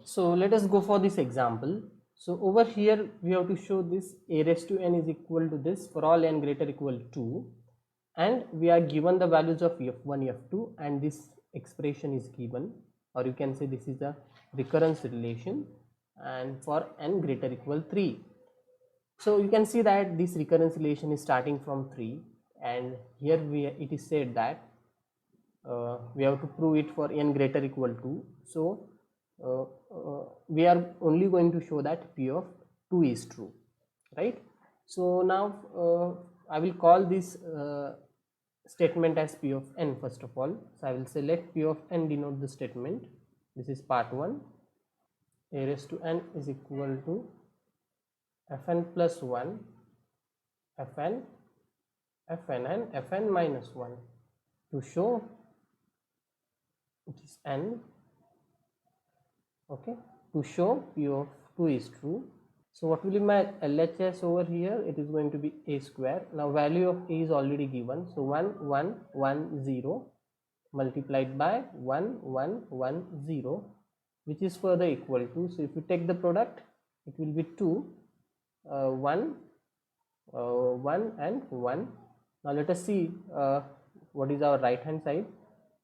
So let us go for this example. So over here we have to show this a raised to n is equal to this for all n greater equal to, and we are given the values of f1 f2, and this expression is given, or you can say this is a recurrence relation, and for n greater equal 3. So you can see that this recurrence relation is starting from 3, and here it is said that we have to prove it for n greater equal to. So we are only going to show that p of 2 is true, right? So now I will call this statement as p of n first of all. So I will say let p of n denote the statement. This is part 1. A raised to n is equal to fn plus 1 fn fn and fn minus 1. To show it is n, okay, to show p of 2 is true. So what will be my LHS over here? It is going to be a square. Now value of a is already given, so 1 1 1 0 multiplied by 1 1 1 0, which is further equal to, so if you take the product it will be 2 1 1 and 1. Now let us see what is our right hand side.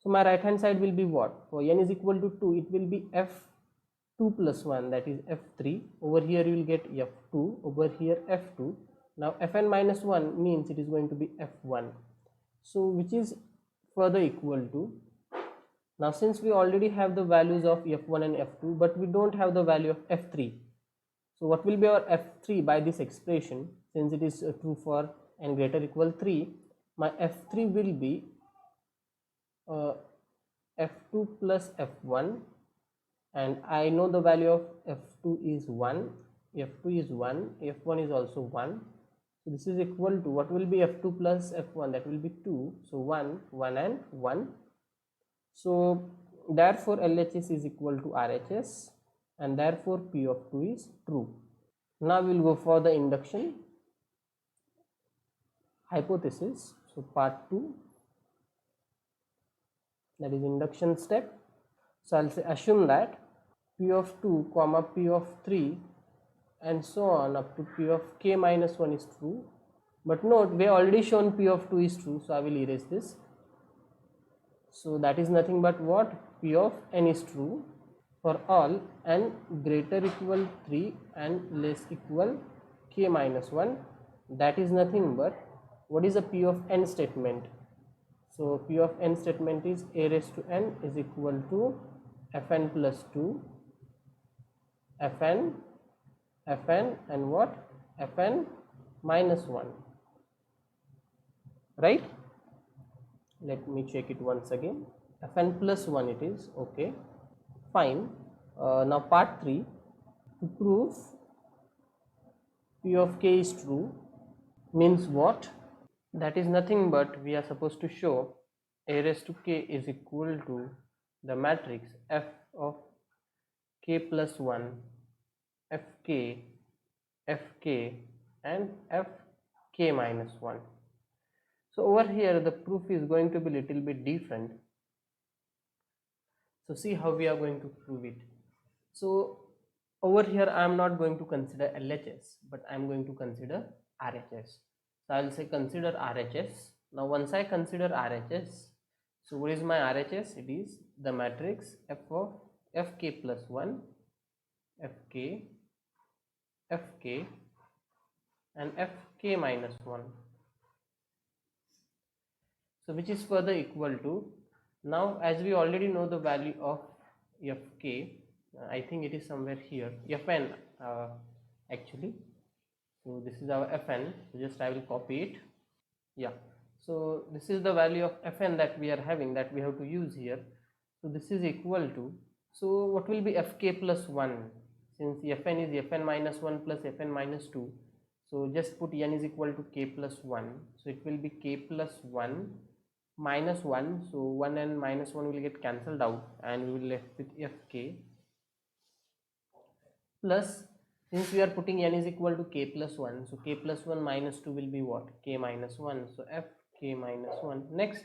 So my right hand side will be what? For n is equal to 2, it will be f2 plus 1, that is f3. Over here you will get f2, over here f2. Now fn minus 1 means it is going to be f1, so which is further equal to. Now since we already have the values of f1 and f2, but we don't have the value of f3, so what will be our f3 by this expression? Since it is true for n greater equal 3, my f3 will be f2 plus f1, and I know the value of f2 is 1, f2 is 1, f1 is also 1. So this is equal to, what will be f2 plus f1? That will be 2. So 1 1 and 1. So therefore LHS is equal to RHS, and therefore p of 2 is true. Now we will go for the induction hypothesis. So part 2, that is induction step. So I'll say assume that p of 2 comma p of 3 and so on up to p of k minus 1 is true. But note, we have already shown p of 2 is true, so I will erase this. So that is nothing but what? P of n is true for all n greater equal 3 and less equal k minus 1. That is nothing but, what is a p of n statement? So p of n statement is a raised to n is equal to fn plus 2 fn and what? Fn minus 1, right? Let me check it once again. Fn plus 1 it is, okay, fine. Now part 3, to prove p of k is true means what? That is nothing but we are supposed to show a raised to k is equal to the matrix f of k plus 1 fk fk and fk minus 1. So over here the proof is going to be little bit different. So see how we are going to prove it. So over here I am not going to consider LHS, but I am going to consider RHS. So I will say consider RHS. Now once I consider RHS, so what is my RHS? It is the matrix f of fk plus 1 fk fk and fk minus 1. So which is further equal to, now as we already know the value of fk, I think it is somewhere here, fn actually. So this is our fn, so just I will copy it. Yeah, so this is the value of fn that we are having, that we have to use here. So this is equal to, so what will be fk plus 1? Since fn is fn minus 1 plus fn minus 2, so just put n is equal to k plus 1. So it will be k plus 1 minus 1, so 1 and minus 1 will get cancelled out, and we will left with fk plus, since we are putting n is equal to k plus 1, so k plus 1 minus 2 will be what? K minus 1, so fk minus 1. Next,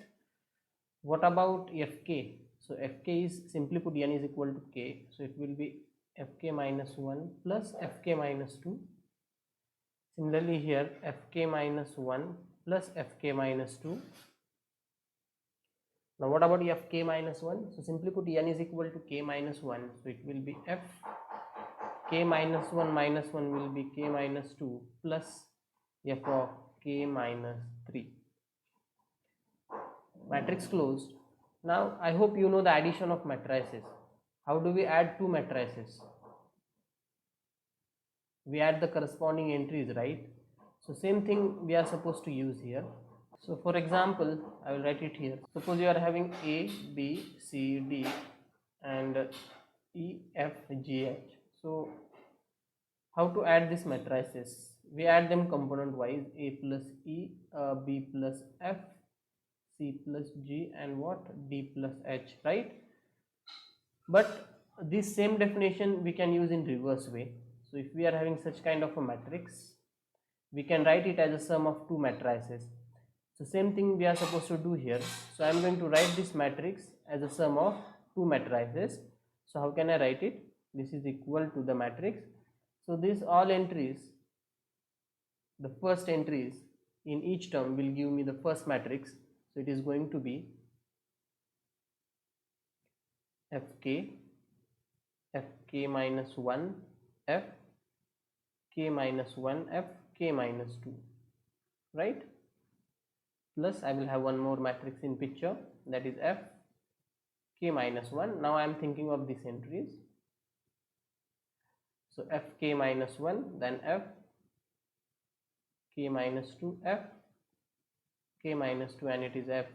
what about fk? So fk is, simply put n is equal to k, so it will be fk minus 1 plus fk minus 2. Similarly here fk minus 1 plus fk minus 2. Now what about fk minus 1? So simply put n is equal to k minus 1. So it will be f k minus 1 will be k minus 2 plus f of k minus 3. Matrix closed. Now I hope you know the addition of matrices. How do we add two matrices? We add the corresponding entries, right? So same thing we are supposed to use here. So for example, I will write it here. Suppose you are having A, B, C, D and E, F, G, H. So how to add these matrices? We add them component wise: A plus E, B plus F, C plus G and what? D plus H, right? But this same definition we can use in reverse way. So if we are having such kind of a matrix, we can write it as a sum of two matrices. So same thing we are supposed to do here. So I am going to write this matrix as a sum of two matrices. So how can I write it? This is equal to the matrix. So these all entries, the first entries in each term will give me the first matrix. So it is going to be fk, fk minus 1, f, k minus 1, f, k minus 2, right? Plus I will have one more matrix in picture, that is f, k minus 1. Now I am thinking of these entries. So fk minus 1, then f, k minus 2, f, k minus 2 and it is f,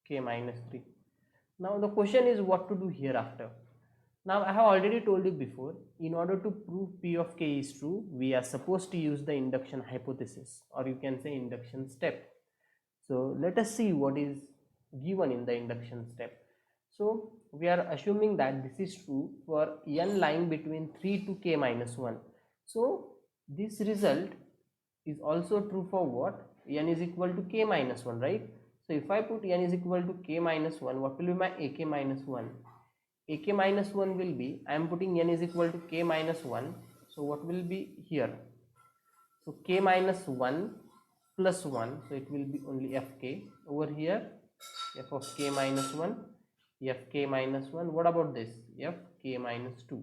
k minus 3. Now the question is what to do hereafter. Now I have already told you before, in order to prove p of k is true, we are supposed to use the induction hypothesis, or you can say induction step. So let us see what is given in the induction step. So we are assuming that this is true for n lying between 3 to k minus 1. So this result is also true for what? N is equal to k minus 1, right? So if I put n is equal to k minus 1, what will be my ak minus 1? Ak minus 1 will be, I am putting n is equal to k minus 1. So what will be here? So k minus 1 plus 1, so it will be only fk. Over here f of k minus 1, fk minus 1. What about this? Fk minus 2.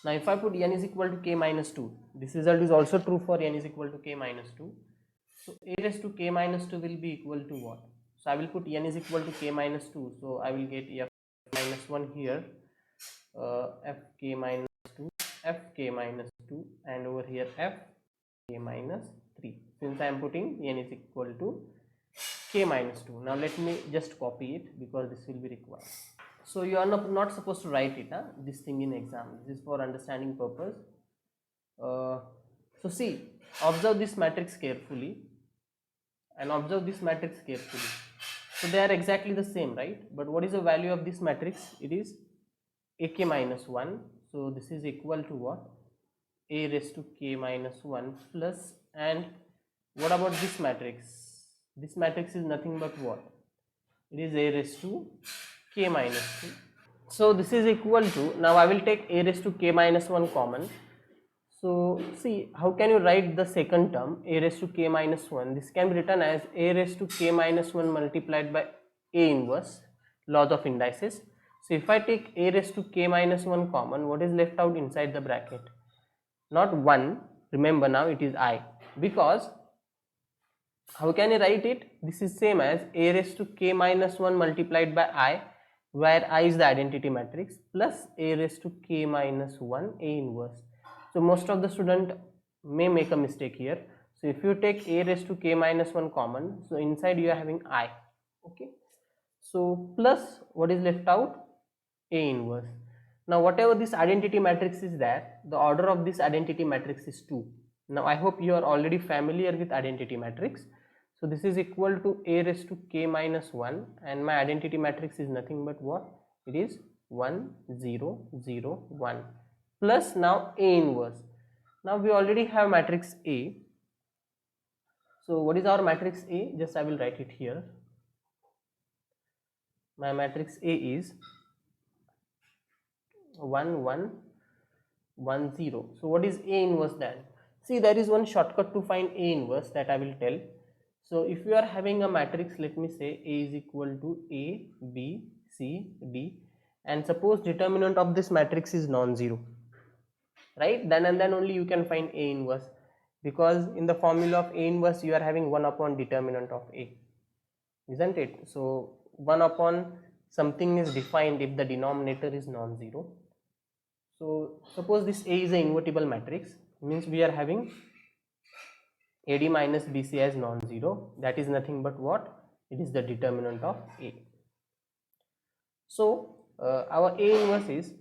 Now if I put n is equal to k minus 2, this result is also true for n is equal to k minus 2. So a raised to k minus 2 will be equal to what? So I will put n is equal to k minus 2. So I will get f minus 1 here, fk minus 2, fk minus 2 and over here fk minus 3, since I am putting n is equal to k minus 2. Now let me just copy it because this will be required. So you are not supposed to write it, this thing in exam. This is for understanding purpose. So see, observe this matrix carefully and observe this matrix carefully. So they are exactly the same, right? But what is the value of this matrix? It is ak minus 1. So this is equal to what? A raised to k minus 1 plus, and what about this matrix? This matrix is nothing but what? It is a raised to k minus 2. So this is equal to, now I will take a raised to k minus 1 common. So see, how can you write the second term, a raised to k minus 1? This can be written as a raised to k minus 1 multiplied by a inverse, laws of indices. So if I take a raised to k minus 1 common, what is left out inside the bracket? Not 1, remember now it is I, because how can I write it? This is same as a raised to k minus 1 multiplied by I, where I is the identity matrix, plus a raised to k minus 1 a inverse. So most of the student may make a mistake here. So if you take a raised to k minus 1 common, so inside you are having I, okay. So plus what is left out? A inverse. Now whatever this identity matrix is there, the order of this identity matrix is 2. Now I hope you are already familiar with identity matrix. So this is equal to a raised to k minus 1 and my identity matrix is nothing but what? It is 1 0 0 1 plus now A inverse. Now we already have matrix A. So what is our matrix A? Just I will write it here. My matrix A is 1 1 1 0. So what is A inverse then? See, there is one shortcut to find A inverse that I will tell. So if you are having a matrix, let me say A is equal to A, B, C, D, and suppose determinant of this matrix is non-zero, right? Then and then only you can find A inverse, because in the formula of A inverse you are having 1 upon determinant of A, isn't it? So 1 upon something is defined if the denominator is non-zero. So suppose this A is an invertible matrix, means we are having AD minus BC as non-zero. That is nothing but what? It is the determinant of A. So our A inverse is,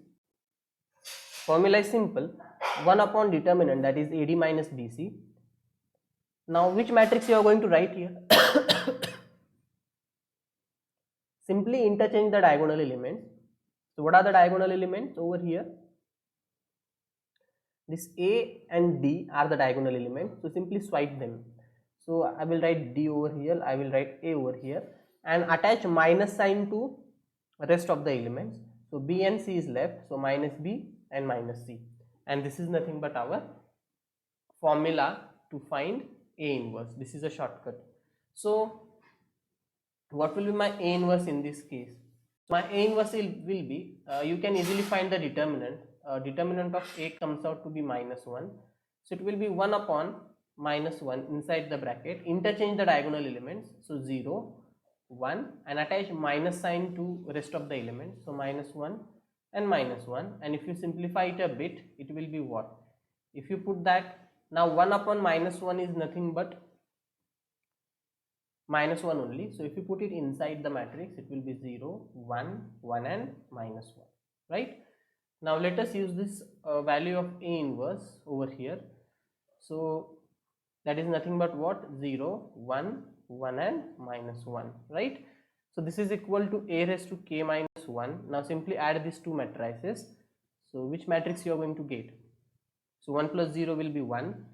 formula is simple, 1 upon determinant, that is AD minus BC. Now which matrix you are going to write here? Simply interchange the diagonal elements. So what are the diagonal elements over here? This A and D are the diagonal elements, so simply swipe them. So I will write D over here, I will write A over here, and attach minus sign to rest of the elements. So B and C is left, so minus B and minus C, and this is nothing but our formula to find A inverse. This is a shortcut. So what will be my A inverse in this case? My A inverse will be, you can easily find the determinant. Determinant of A comes out to be minus 1. So it will be 1 upon minus 1 inside the bracket. Interchange the diagonal elements. So 0, 1, and attach minus sign to rest of the elements. So minus 1 and minus 1. And if you simplify it a bit, it will be what? If you put that, now 1 upon minus 1 is nothing but minus 1 only. So if you put it inside the matrix, it will be 0, 1, 1 and minus 1, right? Now let us use this value of A inverse over here. So that is nothing but what? 0, 1, 1 and minus 1, right? So this is equal to A raised to k minus 1. Now simply add these two matrices. So which matrix you are going to get? So 1 plus 0 will be 1,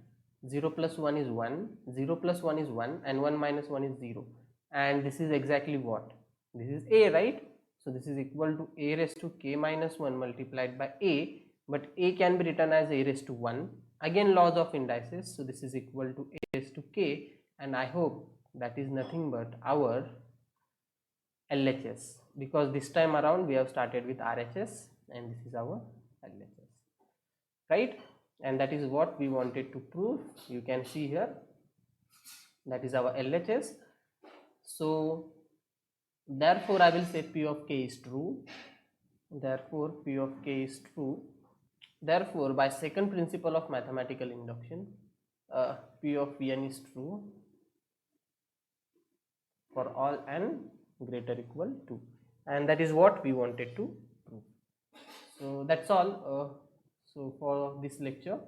0 plus 1 is 1, 0 plus 1 is 1, and 1 minus 1 is 0. And this is exactly what? This is A, right? So this is equal to A raised to k minus 1 multiplied by A, but A can be written as A raised to 1. Again, laws of indices. So this is equal to A raised to k, and I hope that is nothing but our LHS, because this time around we have started with RHS and this is our LHS, right? And that is what we wanted to prove. You can see here, that is our LHS. So therefore I will say P of k is true. Therefore P of k is true. Therefore by second principle of mathematical induction, P of n is true for all n greater equal to, and that is what we wanted to prove. So that's all. So for this lecture